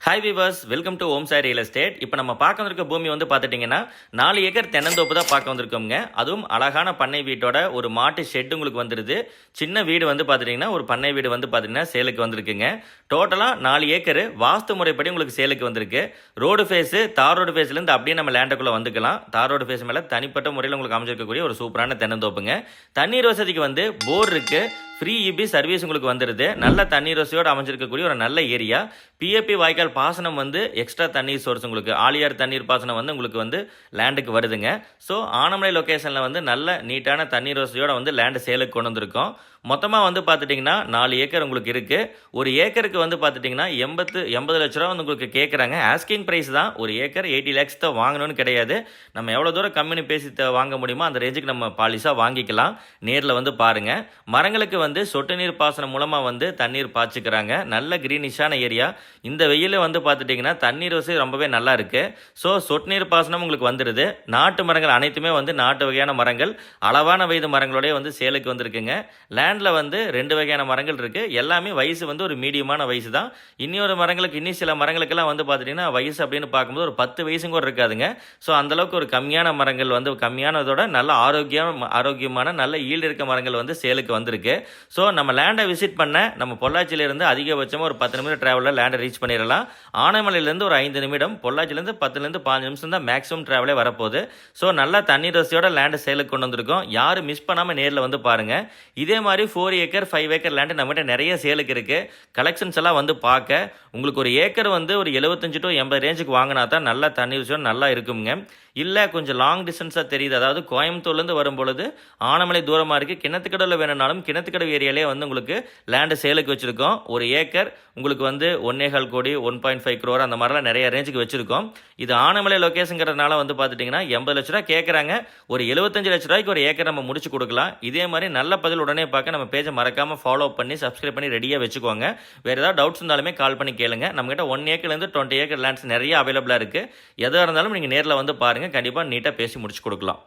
Hi viewers, welcome to Om Sai real estate. இப்போ நம்ம பார்க்க வந்திருக்க பூமி வந்து பார்த்துட்டிங்கன்னா 4 ஏக்கர் தென்னந்தோப்பு தான் பார்க்க வந்திருக்கோங்க. அதுவும் அழகான பண்ணை வீட்டோட ஒரு மாட்டு ஷெட் உங்களுக்கு வந்துடுது. சின்ன வீடு வந்து பார்த்துட்டிங்கன்னா ஒரு பண்ணை வீடு வந்து பார்த்திங்கன்னா சேலுக்கு வந்திருக்குங்க. டோட்டலாக 4 ஏக்கர் வாஸ்து முறைப்படி உங்களுக்கு சேலுக்கு வந்திருக்கு. ரோடு ஃபேஸு தார் ரோடு ஃபேஸ்லேருந்து அப்படியே நம்ம லேண்டுக்குள்ளே வந்துக்கலாம். தார் ரோடு ஃபேஸ் மேலே தனிப்பட்ட முறையில் உங்களுக்கு அமைச்சிருக்கக்கூடிய ஒரு சூப்பரான தென்னந்தோப்புங்க. தண்ணீர் வசதிக்கு வந்து போர் இருக்குது. ஃப்ரீ இபி சர்வீஸ் உங்களுக்கு வந்துடுது. நல்ல தண்ணீர் வசதியோடு அமைஞ்சிருக்கக்கூடிய ஒரு நல்ல ஏரியா. பிஏபி வாய்க்கால் பாசனம் வந்து எக்ஸ்ட்ரா தண்ணீர் சோர்ஸ் உங்களுக்கு ஆலியார் தண்ணீர் பாசனம் வந்து உங்களுக்கு வந்து லேண்டுக்கு வருதுங்க. ஸோ ஆனமலை லொக்கேஷனில் வந்து நல்ல நீட்டான தண்ணீர் வசதியோடு வந்து லேண்டு சேலுக்கு கொண்டு வந்திருக்கோம். மொத்தமாக வந்து பார்த்துட்டிங்கன்னா 4 ஏக்கர் உங்களுக்கு இருக்குது. ஒரு ஏக்கருக்கு வந்து பார்த்துட்டிங்கன்னா 80 லட்ச ரூபா வந்து உங்களுக்கு கேட்குறாங்க. ஆஸ்கிங் ப்ரைஸ் தான். ஒரு ஏக்கர் 80 லேக்ஸ் தான் வாங்கணும்னு கிடையாது. நம்ம எவ்வளோ தூரம் கம்மி பேசி வாங்க முடியுமோ அந்த ரேஞ்சுக்கு நம்ம பாலிசாக வாங்கிக்கலாம். நேரில் வந்து பாருங்கள். மரங்களுக்கு வந்து சொட்டு நீர் பாசனம் மூலமாக வந்து தண்ணீர் பாய்ச்சிக்கிறாங்க. நல்ல கிரீனிஷான ஏரியா. இந்த வெயிலில் வந்து பார்த்துட்டிங்கன்னா தண்ணீர் வசதி ரொம்பவே நல்லா இருக்குது. ஸோ சொட்டு நீர் பாசனம் உங்களுக்கு வந்துடுது. நாட்டு மரங்கள் அனைத்துமே வந்து நாட்டு வகையான மரங்கள், அளவான வயது மரங்களோடய வந்து சேலுக்கு வந்திருக்குங்க. லேண்டில் வந்து 2 வகையான மரங்கள் இருக்குது. எல்லாமே வயசு வந்து ஒரு மீடியமான வயசு தான். இன்னொரு மரங்களுக்கு இன்னும் சில மரங்களுக்கெல்லாம் வந்து பார்த்துட்டிங்கன்னா வயசு அப்படின்னு பார்க்கும்போது ஒரு 10 வயசும் கூட இருக்காதுங்க. ஸோ அந்தளவுக்கு ஒரு கம்மியான மரங்கள் வந்து கம்மியானதோட நல்ல ஆரோக்கியமான நல்ல ஈல்டு இருக்க மரங்கள் வந்து சேலுக்கு வந்திருக்கு. ஸோ நம்ம லேண்டை விசிட் பண்ண நம்ம பொள்ளாச்சியிலேருந்து அதிகபட்சமாக ஒரு 10 நிமிடம் ட்ராவலில் லேண்டை ரீச் பண்ணிடலாம். ஆனைமலையிலேருந்து ஒரு 5 நிமிடம், பொள்ளாச்சியிலேருந்து 10லேருந்து 15 நிமிஷம் தான் மேக்ஸிமம் ட்ராவலே வரப்போகுது. ஸோ நல்லா தண்ணீர் வசதியோட லேண்டை சேலுக்கு கொண்டு வந்திருக்கோம். யாரும் மிஸ் பண்ணாமல் நேரில் வந்து பாருங்கள். இதே மாதிரி 4 ஏக்கர் 5 ஏக்கர் லேண்டு நம்மகிட்ட நிறைய சேலுக்கு இருக்குது. கலெக்ஷன்ஸ் எல்லாம் வந்து பார்க்க உங்களுக்கு ஒரு ஏக்கர் வந்து ஒரு 75 to 80 ரேஞ்சுக்கு வாங்கினா தான் நல்லா தண்ணீர் வசதியோட நல்லா இருக்குங்க. இல்லை கொஞ்சம் லாங் டிஸ்டன்ஸாக தெரியுது, அதாவது கோயம்புத்தூர்லேருந்து வரும்பொழுது ஆனமலை தூரமாக இருக்குது, கிணத்துக்கடவில் வேணும்னாலும் கிணத்துக்கடவு ஏரியாலே வந்து உங்களுக்கு லேண்டு சேலுக்கு வச்சுருக்கோம். ஒரு ஏக்கர் உங்களுக்கு வந்து 1.25 கோடி 1.5 crore அந்த மாதிரிலாம் நிறைய ரேஞ்சுக்கு வச்சுருக்கோம். இது ஆனமலை லொக்கேஷனுங்கிறதுனால வந்து பார்த்துட்டிங்கன்னா 80 லட்ச ரூபா கேட்குறாங்க. ஒரு 75 லட்ச ரூபாய்க்கு ஒரு ஏக்கர் நம்ம முடிச்சு கொடுக்கலாம். இதே மாதிரி நல்ல பதில் உடனே பார்க்க நம்ம பேஜை மறக்காமல் ஃபாலோ பண்ணி சப்ஸ்கிரைப் பண்ணி ரெடியாக வச்சுக்கோங்க. வேறு ஏதாவது டவுட்ஸ் இருந்தாலுமே கால் பண்ணி கேளுங்க. நம்மகிட்ட 1 ஏக்கர்லேருந்து 20 ஏக்கர் லேண்ட்ஸ் நிறைய அவைலபிளாக இருக்குது. எதாக இருந்தாலும் நீங்கள் நேரில் வந்து பாருங்கள். கண்டிப்பாக நீட்டாக பேசி முடிச்சு கொடுக்கலாம்.